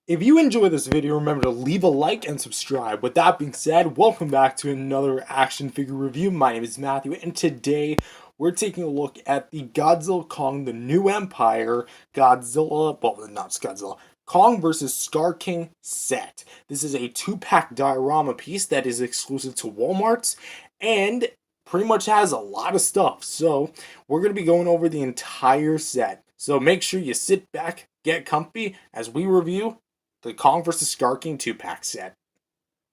If you enjoy this video, remember to leave a like and subscribe. With that being said, welcome back to another action figure review. My name is Matthew, and today we're taking a look at the Godzilla Kong, the New Empire, Godzilla, well, not Godzilla, Kong vs. Skar King set. This is a 2-pack diorama piece that is exclusive to Walmart's, and pretty much has a lot of stuff. So, we're going to be going over the entire set. So make sure you sit back, get comfy, as we review the Kong vs. Skar King 2-pack set.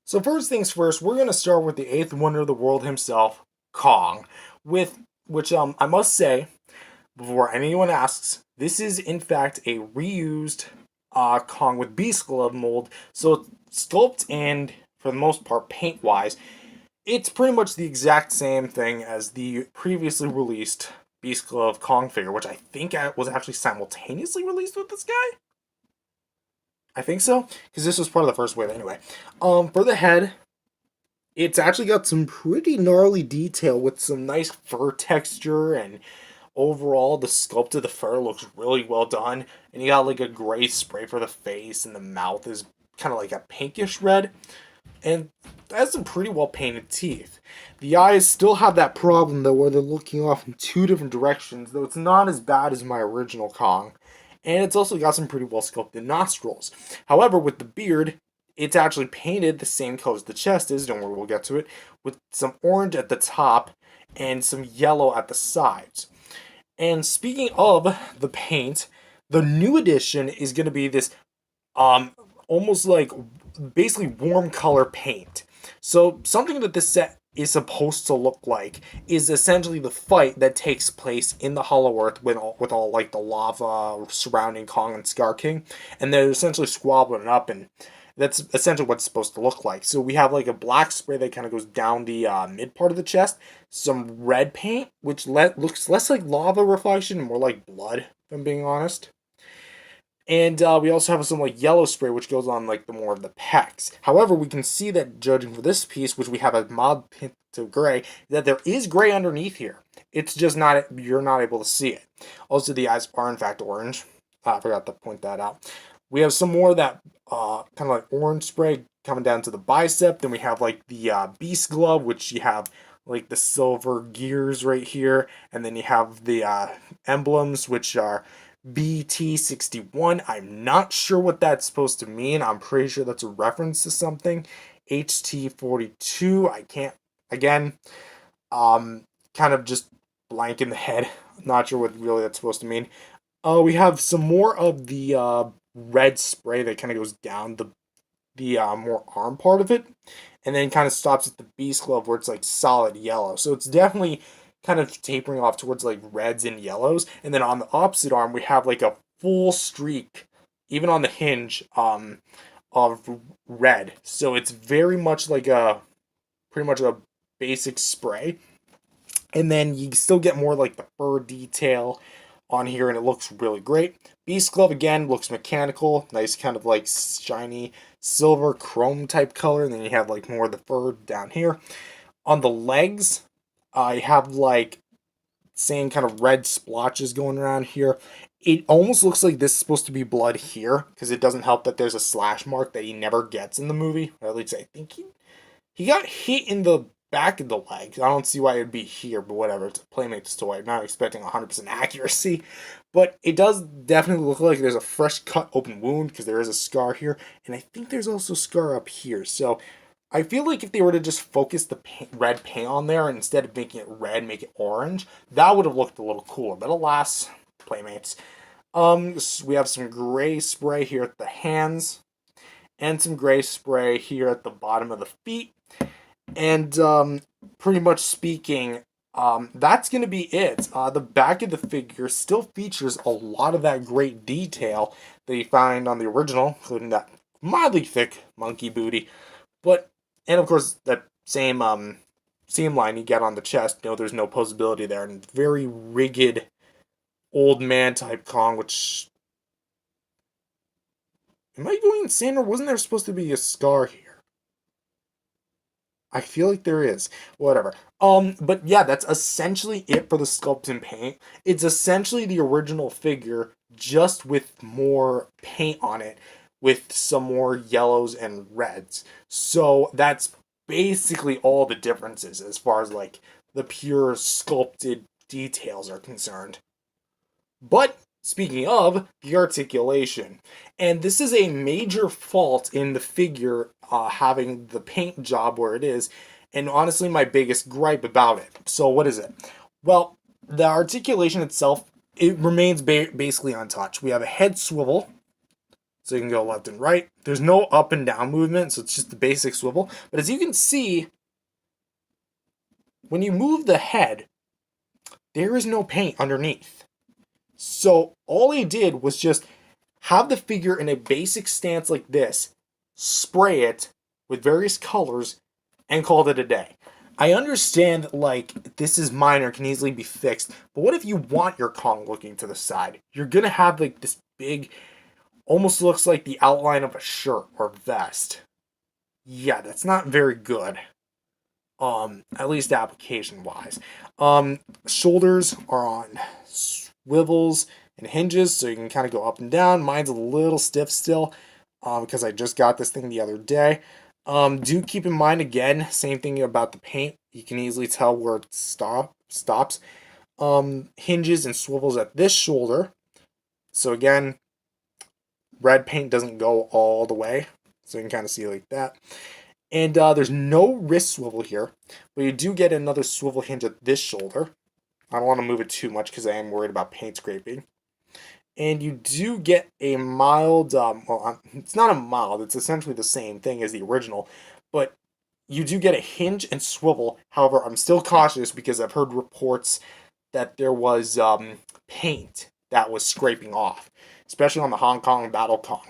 So first things first, we're going to start with the 8th wonder of the world himself, Kong, which I must say, before anyone asks, this is in fact a reused Kong with Beast Glove mold, so sculpt and, for the most part, paint-wise, it's pretty much the exact same thing as the previously released Beast Glove Kong figure, which I think was actually simultaneously released with this guy? I think so, because this was part of the first wave anyway. For the head, it's actually got some pretty gnarly detail with some nice fur texture, and overall the sculpt of the fur looks really well done. And you got like a gray spray for the face, and the mouth is kind of like a pinkish red, and has some pretty well painted teeth. The eyes still have that problem though, where they're looking off in two different directions, though it's not as bad as my original Kong. And it's also got some pretty well sculpted nostrils. However, with the beard, it's actually painted the same color as the chest is, don't worry, we'll get to it, with some orange at the top and some yellow at the sides. And speaking of the paint, the new edition is going to be this almost like basically warm color paint. So something that this set is supposed to look like is essentially the fight that takes place in the Hollow Earth with all like the lava surrounding Kong and Skar King, and they're essentially squabbling up, and that's essentially what it's supposed to look like. So we have like a black spray that kind of goes down the mid part of the chest, some red paint which looks less like lava reflection, more like blood, if I'm being honest. And we also have some like yellow spray, which goes on like the more of the pecs. However, we can see that judging for this piece, which we have a mod tint to gray, that there is gray underneath here. It's just not, you're not able to see it. Also, the eyes are in fact orange. I forgot to point that out. We have some more of that kind of like orange spray coming down to the bicep. Then we have like the beast glove, which you have like the silver gears right here, and then you have the emblems, which are BT61. I'm not sure what that's supposed to mean. I'm pretty sure that's a reference to something. HT42. I can't, again, kind of just blank in the head. Not sure what really that's supposed to mean. We have some more of the red spray that kind of goes down the more arm part of it, and then kind of stops at the beast glove where it's like solid yellow. So it's definitely kind of tapering off towards like reds and yellows. And then on the opposite arm, we have like a full streak, even on the hinge, of red. So it's very much like pretty much a basic spray. And then you still get more like the fur detail on here, and it looks really great. Beast glove again looks mechanical, nice kind of like shiny silver chrome type color. And then you have like more of the fur down here. On the legs, I have like same kind of red splotches going around here. It almost looks like this is supposed to be blood here, because it doesn't help that there's a slash mark that he never gets in the movie. Or at least I think he got hit in the back of the leg. I don't see why it would be here, but whatever. It's a Playmates toy. I'm not expecting 100% accuracy. But it does definitely look like there's a fresh cut open wound, because there is a scar here. And I think there's also a scar up here. So I feel like if they were to just focus the red paint on there, and instead of making it red, make it orange, that would have looked a little cooler. But alas, Playmates. We have some gray spray here at the hands, and some gray spray here at the bottom of the feet. And pretty much speaking, that's going to be it. The back of the figure still features a lot of that great detail that you find on the original, including that mildly thick monkey booty. But, and of course, that same seam line you get on the chest, there's no posability there, and very rigid old man type Kong, which, am I going insane, or wasn't there supposed to be a scar here? I feel like there is. Whatever. But yeah, that's essentially it for the sculpt and paint. It's essentially the original figure, just with more paint on it, with some more yellows and reds. So that's basically all the differences as far as like the pure sculpted details are concerned. But speaking of the articulation, and this is a major fault in the figure having the paint job where it is, and honestly, my biggest gripe about it. So, what is it? Well, the articulation itself, it remains basically untouched. We have a head swivel, so you can go left and right. There's no up and down movement, so it's just the basic swivel. But as you can see, when you move the head, there is no paint underneath. So all he did was just have the figure in a basic stance like this, spray it with various colors, and called it a day. I understand that, like, this is minor, can easily be fixed, but what if you want your Kong looking to the side? You're gonna have, like, this big, almost looks like the outline of a shirt or vest. Yeah, that's not very good. At least application-wise. Shoulders are on swivels and hinges, so you can kind of go up and down. Mine's a little stiff still, because I just got this thing the other day. Do keep in mind, again, same thing about the paint. You can easily tell where it stops. Hinges and swivels at this shoulder. So again, red paint doesn't go all the way. So you can kind of see like that. And there's no wrist swivel here, but you do get another swivel hinge at this shoulder. I don't want to move it too much because I am worried about paint scraping. And you do get a mild, well, it's not a mild, it's essentially the same thing as the original, but you do get a hinge and swivel. However, I'm still cautious because I've heard reports that there was paint that was scraping off, especially on the Hong Kong Battle Kong.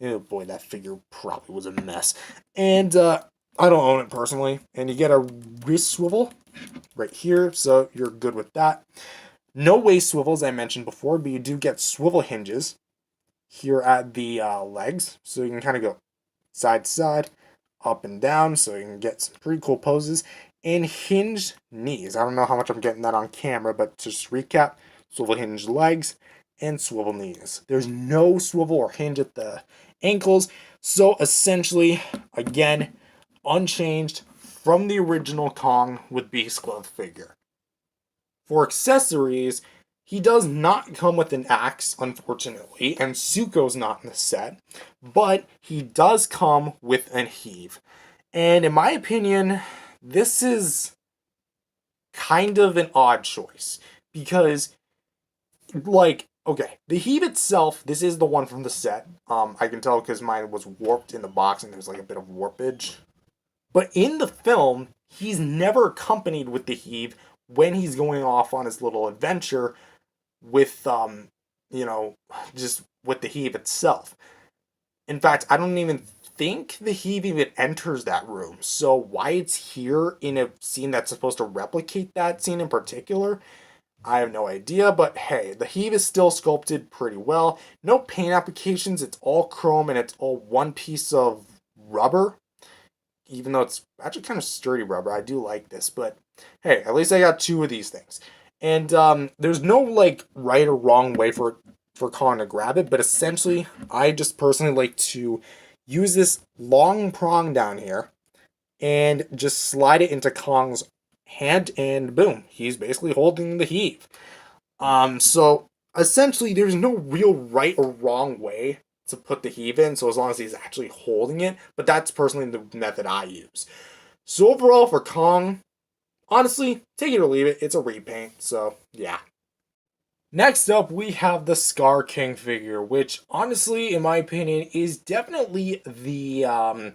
Oh boy, that figure probably was a mess. And I don't own it personally. And you get a wrist swivel right here, so you're good with that. No waist swivel, as I mentioned before, but you do get swivel hinges here at the legs, so you can kind of go side to side, up and down, so you can get some pretty cool poses. And hinged knees. I don't know how much I'm getting that on camera, but just recap, swivel hinge legs and swivel knees. There's no swivel or hinge at the ankles, so essentially, again, unchanged from the original Kong with Beast Glove figure. For accessories, he does not come with an axe, unfortunately, and Zuko's not in the set, but he does come with an heave. And in my opinion, this is kind of an odd choice, because, like, okay, the heave itself, this is the one from the set. I can tell because mine was warped in the box and there's like a bit of warpage. But in the film, he's never accompanied with the heave when he's going off on his little adventure with, just with the heave itself. In fact, I don't even think the heave even enters that room. So why it's here in a scene that's supposed to replicate that scene in particular, I have no idea. But hey, the heave is still sculpted pretty well. No paint applications. It's all chrome and it's all one piece of rubber. Even though it's actually kind of sturdy rubber. I do like this, but hey, at least I got two of these things. And there's no like right or wrong way for Kong to grab it, but essentially, I just personally like to use this long prong down here and just slide it into Kong's hand, and boom, he's basically holding the heave. So essentially, there's no real right or wrong way to put the heave in, so as long as he's actually holding it, but that's personally the method I use. So overall, for Kong, honestly, take it or leave it, it's a repaint, so yeah. Next up, we have the Skar King figure, which honestly, in my opinion, is definitely the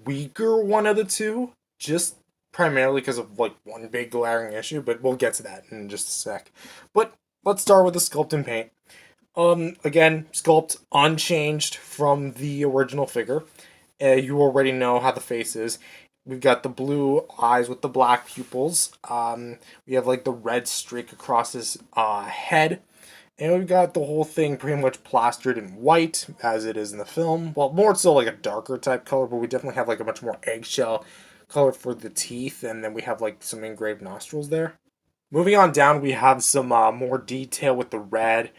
weaker one of the two, just primarily because of like one big glaring issue, but we'll get to that in just a sec. But let's start with the sculpt and paint. Again, sculpt unchanged from the original figure. You already know how the face is. We've got the blue eyes with the black pupils. We have like the red streak across his head. And we've got the whole thing pretty much plastered in white, as it is in the film. Well, more so like a darker type color, but we definitely have like a much more eggshell color for the teeth. And then we have like some engraved nostrils there. Moving on down, we have some more detail with the red.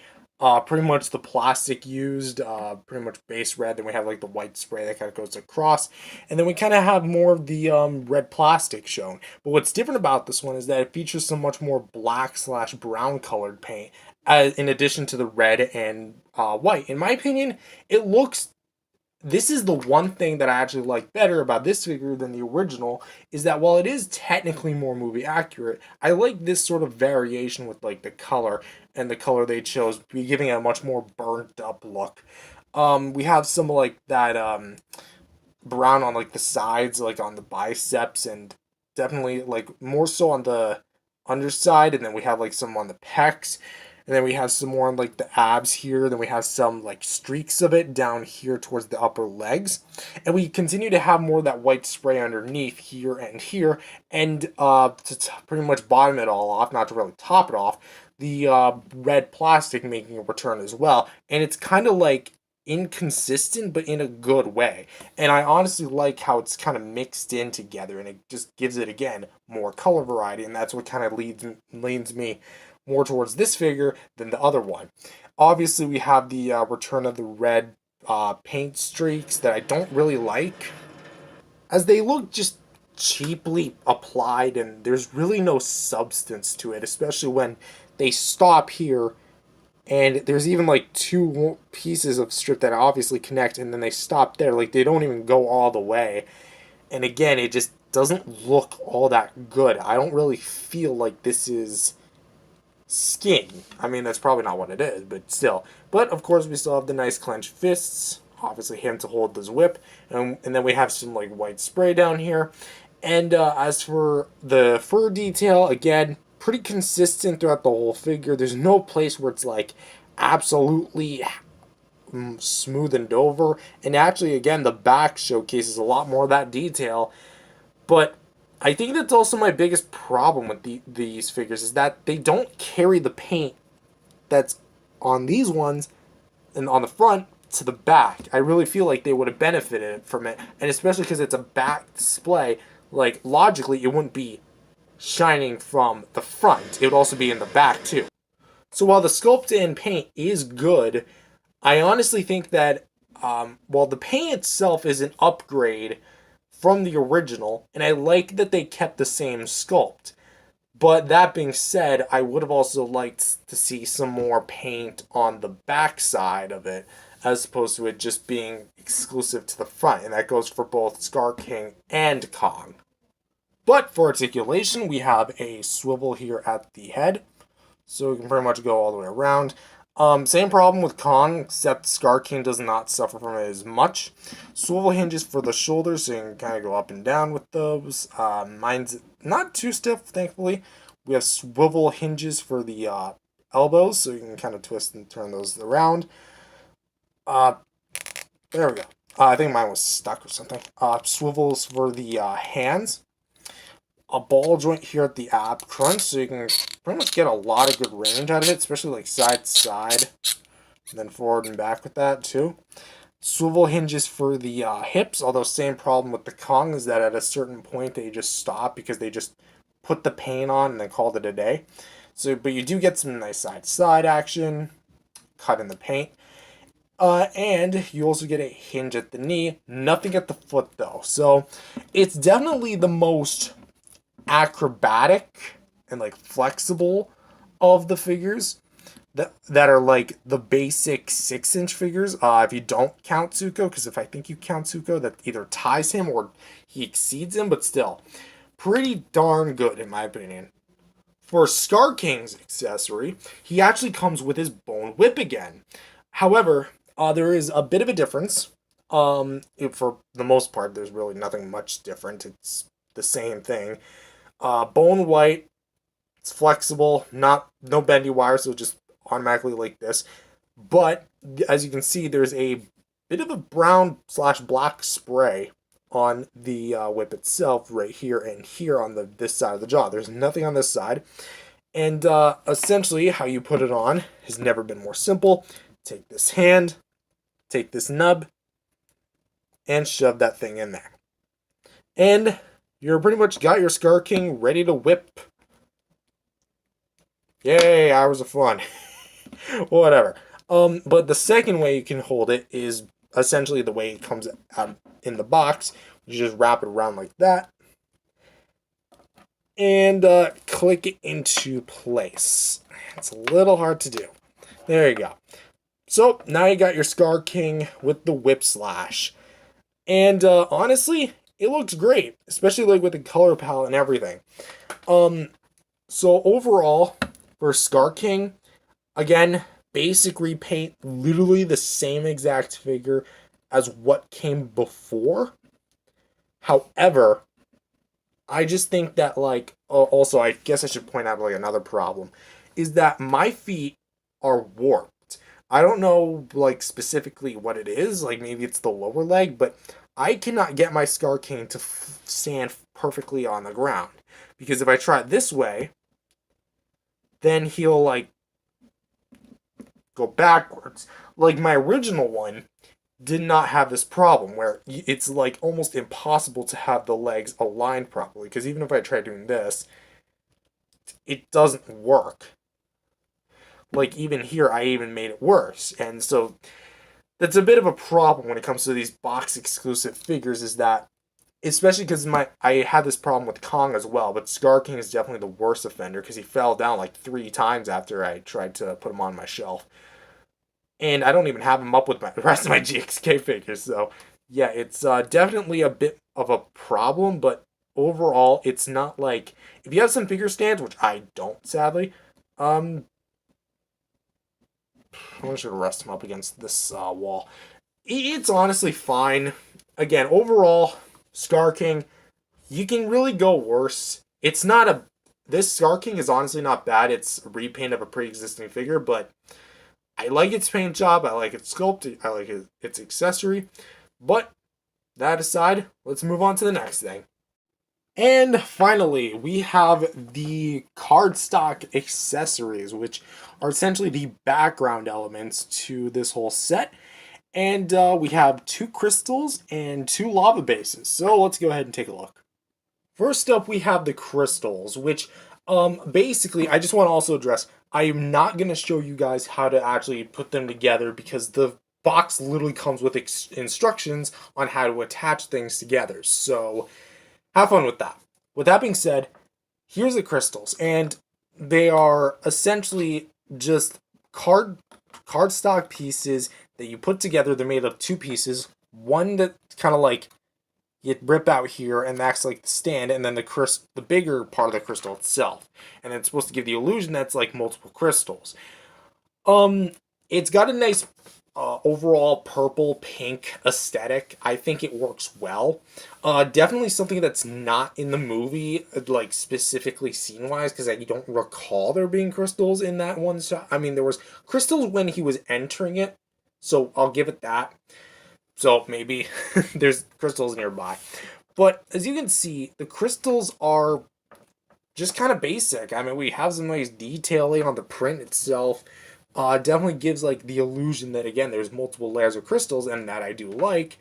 Pretty much the plastic used, pretty much base red. Then we have like the white spray that kind of goes across, and then we kind of have more of the red plastic shown. But what's different about this one is that it features some much more black slash brown colored paint, in addition to the red and white. In my opinion, it looks this is the one thing that I actually like better about this figure than the original is that while it is technically more movie accurate, I like this sort of variation with like the color and the color they chose, be giving it a much more burnt up look. We have some like that brown on like the sides, like on the biceps, and definitely like more so on the underside, and then we have like some on the pecs, and then we have some more on like the abs here, then we have some like streaks of it down here towards the upper legs, and we continue to have more of that white spray underneath here, and to pretty much bottom it all off, not to really top it off, the red plastic making a return as well, and it's kind of like inconsistent but in a good way, and I honestly like how it's kind of mixed in together, and it just gives it again more color variety, and that's what kind of leans me more towards this figure than the other one. Obviously we have the return of the red paint streaks that I don't really like, as they look just cheaply applied and there's really no substance to it, especially when they stop here and there's even like two pieces of strip that obviously connect and then they stop there, like they don't even go all the way, and again it just doesn't look all that good. I don't really feel like this is skin. I mean, that's probably not what it is, but still. But of course we still have the nice clenched fists, obviously him to hold this whip, and then we have some like white spray down here. And as for the fur detail, again, pretty consistent throughout the whole figure. There's no place where it's like absolutely smoothed over. And actually, again, the back showcases a lot more of that detail. But I think that's also my biggest problem with these figures is that they don't carry the paint that's on these ones and on the front to the back. I really feel like they would have benefited from it, and especially because it's a back display, like logically it wouldn't be shining from the front. It would also be in the back too. So while the sculpt and paint is good, I honestly think that while the paint itself is an upgrade from the original, and I like that they kept the same sculpt. But that being said, I would have also liked to see some more paint on the back side of it, as opposed to it just being exclusive to the front, and that goes for both Skar King and Kong. But for articulation, we have a swivel here at the head, so we can pretty much go all the way around. Same problem with Kong, except Skar King does not suffer from it as much. Swivel hinges for the shoulders, so you can kind of go up and down with those. Mine's not too stiff, thankfully. We have swivel hinges for the elbows, so you can kind of twist and turn those around. There we go. I think mine was stuck or something. Swivels for the hands. A ball joint here at the ab crunch, so you can pretty much get a lot of good range out of it, especially like side to side, and then forward and back with that too. Swivel hinges for the hips, although same problem with the Kong is that at a certain point they just stop because they just put the paint on and then called it a day. So, but you do get some nice side to side action, cut in the paint. And you also get a hinge at the knee, nothing at the foot though. So it's definitely the most acrobatic and like flexible of the figures that are like the basic 6-inch figures. If you don't count Zuko, because if I think you count Zuko, that either ties him or he exceeds him, but still pretty darn good in my opinion. For Skar King's accessory, he actually comes with his bone whip again. However, there is a bit of a difference. For the most part, there's really nothing much different. It's the same thing. Bone white, it's flexible, no bendy wires, so just automatically like this. But as you can see, there's a bit of a brown slash black spray on the whip itself, right here and here on this side of the jaw. There's nothing on this side, and essentially how you put it on has never been more simple. Take this hand, take this nub, and shove that thing in there, and you're pretty much got your Skar King ready to whip. Yay, hours of fun. Whatever. But the second way you can hold it is essentially the way it comes out in the box. You just wrap it around like that and click it into place. It's a little hard to do. There you go. So now you got your Skar King with the whip slash. And honestly, it looks great, especially like with the color palette and everything. So overall, for Skar King, again, basic repaint, literally the same exact figure as what came before. However, I just think that like also I guess I should point out like another problem is that my feet are warped. I don't know like specifically what it is, like maybe it's the lower leg, but I cannot get my Skar King to stand perfectly on the ground because if I try it this way, then he'll like go backwards. Like my original one did not have this problem where it's like almost impossible to have the legs aligned properly because even if I try doing this, it doesn't work. Like even here, I even made it worse. And so that's a bit of a problem when it comes to these box exclusive figures is that especially because I had this problem with Kong as well, but Skar King is definitely the worst offender because he fell down like 3 times after I tried to put him on my shelf. And I don't even have him up with the rest of my GXK figures, so yeah, it's definitely a bit of a problem, but overall, it's not like if you have some figure stands, which I don't, sadly. I'm just gonna rest him up against this wall. It's honestly fine. Again, overall, Skar King, you can really go worse. It's not a this Skar King is honestly not bad. It's a repaint of a pre-existing figure, but I like its paint job. I like its sculpt. I like its accessory. But that aside, let's move on to the next thing. And finally, we have the cardstock accessories, which are essentially the background elements to this whole set. And we have 2 crystals and 2 lava bases. So let's go ahead and take a look. First up, we have the crystals, which basically, I just want to also address, I am not going to show you guys how to actually put them together because the box literally comes with instructions on how to attach things together. So have fun with that. With that being said, here's the crystals, and they are essentially just cardstock pieces that you put together. They're made of 2 pieces. One that kind of like you rip out here, and that's like the stand, and then the bigger part of the crystal itself, and it's supposed to give the illusion that's like multiple crystals. It's got a nice overall purple pink aesthetic. I think it works well. Definitely something that's not in the movie, like specifically scene wise, because I don't recall there being crystals in that one shot. I mean, there was crystals when he was entering it, so I'll give it that. So maybe there's crystals nearby. But as you can see, the crystals are just kind of basic. I mean, we have some nice detailing on the print itself. Definitely gives like the illusion that again there's multiple layers of crystals, and that I do like.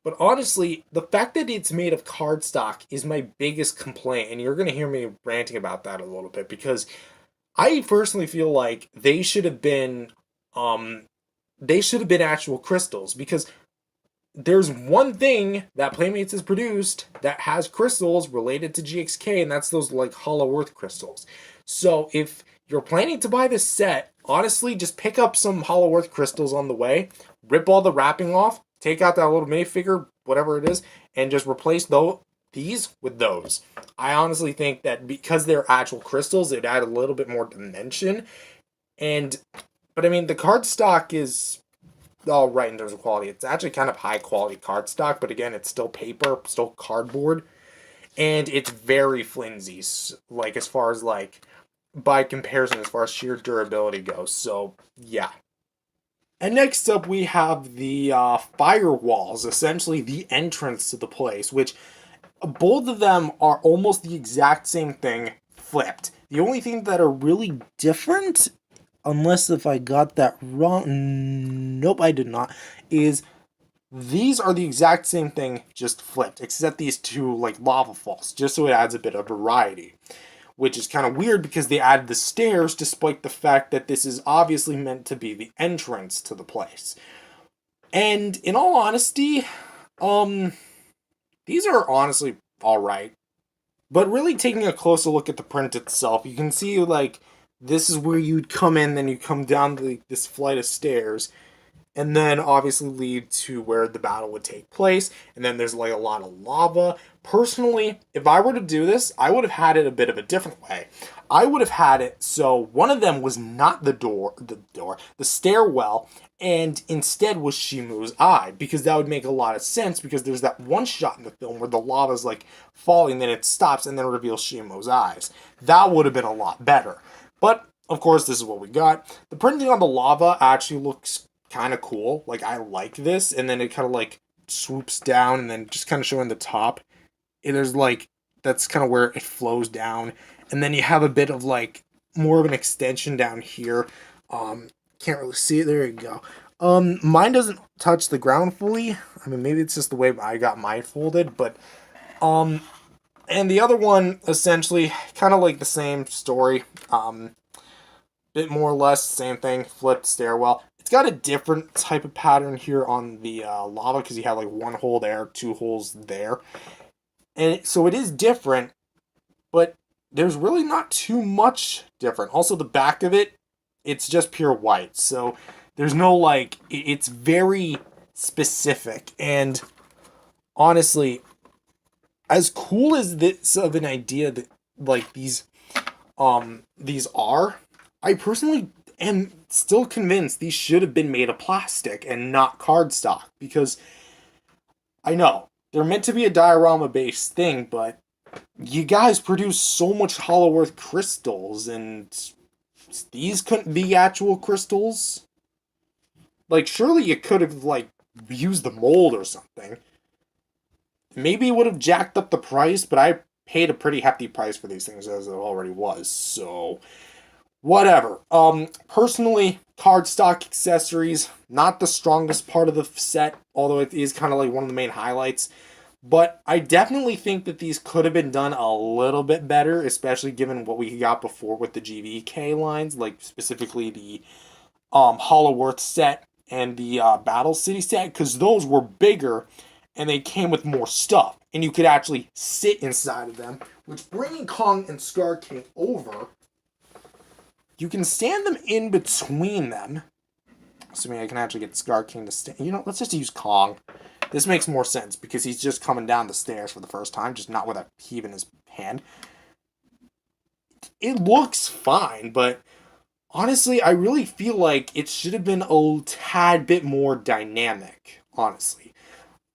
But honestly, the fact that it's made of cardstock is my biggest complaint, and you're gonna hear me ranting about that a little bit because I personally feel like they should have been actual crystals because there's one thing that Playmates has produced that has crystals related to GXK, and that's those like Hollow Earth crystals. So if you're planning to buy this set, honestly, just pick up some Hollow Earth crystals on the way, rip all the wrapping off, take out that little minifigure, whatever it is, and just replace these with those. I honestly think that because they're actual crystals, it add a little bit more dimension. But I mean, the cardstock is all right in terms of quality. It's actually kind of high quality cardstock, but again, it's still paper, still cardboard, and it's very flimsy. Like as far as like by comparison, as far as sheer durability goes. So yeah. And next up, we have the firewalls, essentially the entrance to the place, which both of them are almost the exact same thing flipped. The only thing that are really different, unless if I got that wrong, nope, I did not, is these are the exact same thing, just flipped, except these 2 like lava falls, just so it adds a bit of variety. which is kind of weird because they added the stairs despite the fact that this is obviously meant to be the entrance to the place. And in all honesty, these are honestly alright. But really taking a closer look at the print itself, you can see like this is where you'd come in, then you come down this flight of stairs, and then obviously lead to where the battle would take place, and then there's like a lot of lava. Personally, if I were to do this, I would have had it a bit of a different way. I would have had it so one of them was not the stairwell, and instead was Shimu's eye, because that would make a lot of sense, because there's that one shot in the film where the lava's like falling, then it stops, and then reveals Shimu's eyes. That would have been a lot better. But, of course, this is what we got. The printing on the lava actually looks kind of cool. Like, I like this, and then it kind of like swoops down, and then just kind of showing the top. There's like, that's kind of where it flows down, and then you have a bit of like more of an extension down here. Can't really see it. There you go. Mine doesn't touch the ground fully. I mean, maybe it's just the way I got mine folded, but and the other one essentially kind of like the same story. Bit more or less same thing. Flipped stairwell. It's got a different type of pattern here on the lava, because you have like one hole there, two holes there, and so it is different, but there's really not too much different. Also, the back of it, it's just pure white, so there's no like, it's very specific. And honestly, as cool as this of an idea that like these are, I personally am still convinced these should have been made of plastic and not cardstock, because I know they're meant to be a diorama based thing, but you guys produce so much Hollow Earth crystals, and these couldn't be actual crystals. Like, surely you could have like used the mold or something. Maybe it would have jacked up the price, but I paid a pretty hefty price for these things as it already was, so whatever. Personally, cardstock accessories, not the strongest part of the set, although it is kind of like one of the main highlights. But I definitely think that these could have been done a little bit better, especially given what we got before with the GVK lines, like specifically the Hollow Earth set and the Battle City set, because those were bigger and they came with more stuff, and you could actually sit inside of them, which, bringing Kong and Skar King over, you can stand them in between them. Assuming I can actually get Skar King to stand. You know, let's just use Kong. This makes more sense because he's just coming down the stairs for the first time, just not with a heave in his hand. It looks fine, but honestly, I really feel like it should have been a tad bit more dynamic, honestly.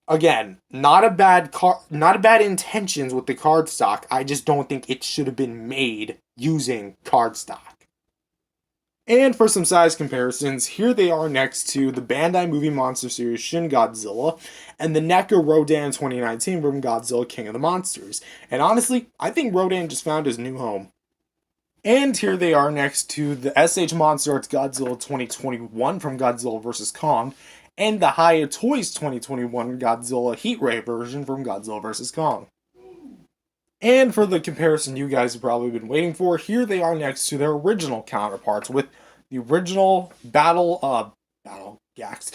Again, not a bad intentions with the cardstock. I just don't think it should have been made using cardstock. And for some size comparisons, here they are next to the Bandai Movie Monster Series Shin Godzilla and the NECA Rodan 2019 from Godzilla King of the Monsters. And honestly, I think Rodan just found his new home. And here they are next to the SH Monster Arts Godzilla 2021 from Godzilla vs. Kong and the Hiya Toys 2021 Godzilla Heat Ray version from Godzilla vs. Kong. And for the comparison you guys have probably been waiting for, here they are next to their original counterparts with the original Battle Gax,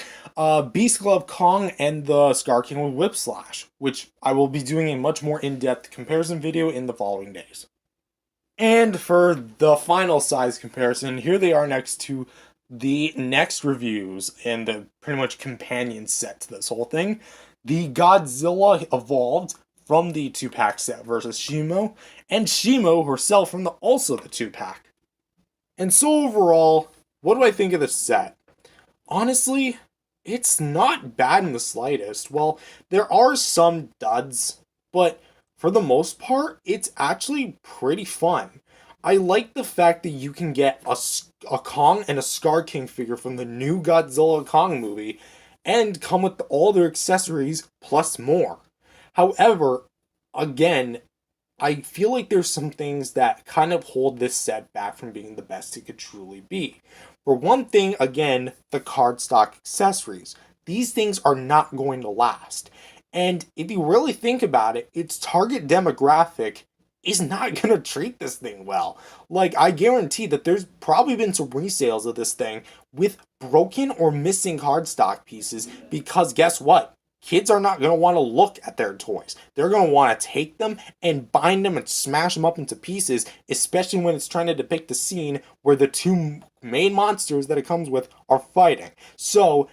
Beast Glove Kong and the Skar King with Whip Slash, which I will be doing a much more in-depth comparison video in the following days. And for the final size comparison, here they are next to the next reviews and the pretty much companion set to this whole thing. The Godzilla Evolved from the 2-pack set versus Shimo, and Shimo herself from also the 2-pack. And so overall, what do I think of the set? Honestly, it's not bad in the slightest. Well, there are some duds, but for the most part, it's actually pretty fun. I like the fact that you can get a Kong and a Skar King figure from the new Godzilla Kong movie and come with all their accessories plus more. However, again, I feel like there's some things that kind of hold this set back from being the best it could truly be. For one thing, again, the cardstock accessories. These things are not going to last. And if you really think about it, its target demographic is not gonna treat this thing well. Like, I guarantee that there's probably been some resales of this thing with broken or missing cardstock pieces because guess what? Kids are not going to want to look at their toys. They're going to want to take them and bind them and smash them up into pieces, especially when it's trying to depict a scene where the two main monsters that it comes with are fighting. So,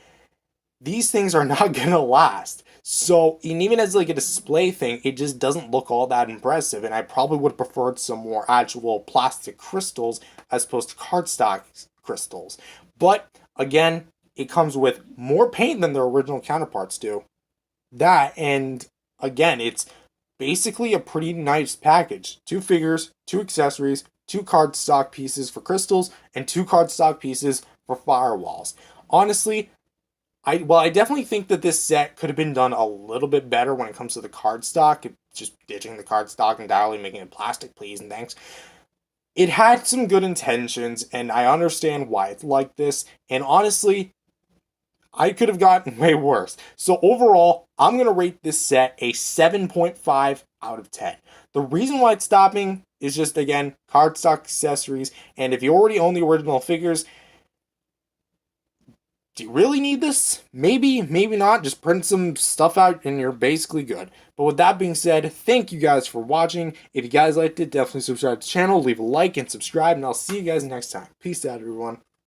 these things are not gonna last. So, and even as like a display thing, it just doesn't look all that impressive. And I probably would have preferred some more actual plastic crystals as opposed to cardstock crystals. But again, it comes with more paint than their original counterparts do. That, and again, it's basically a pretty nice package. 2 figures, 2 accessories, 2 cardstock pieces for crystals, and 2 cardstock pieces for firewalls. Honestly, I definitely think that this set could have been done a little bit better when it comes to the cardstock. Just ditching the cardstock entirely, making it plastic, please and thanks. It had some good intentions, and I understand why it's like this. And honestly, I could have gotten way worse. So overall, I'm going to rate this set a 7.5 out of 10. The reason why it's stopping is just, again, cardstock accessories. And if you already own the original figures, do you really need this? Maybe, maybe not. Just print some stuff out and you're basically good. But with that being said, thank you guys for watching. If you guys liked it, definitely subscribe to the channel, leave a like, and subscribe. And I'll see you guys next time. Peace out, everyone.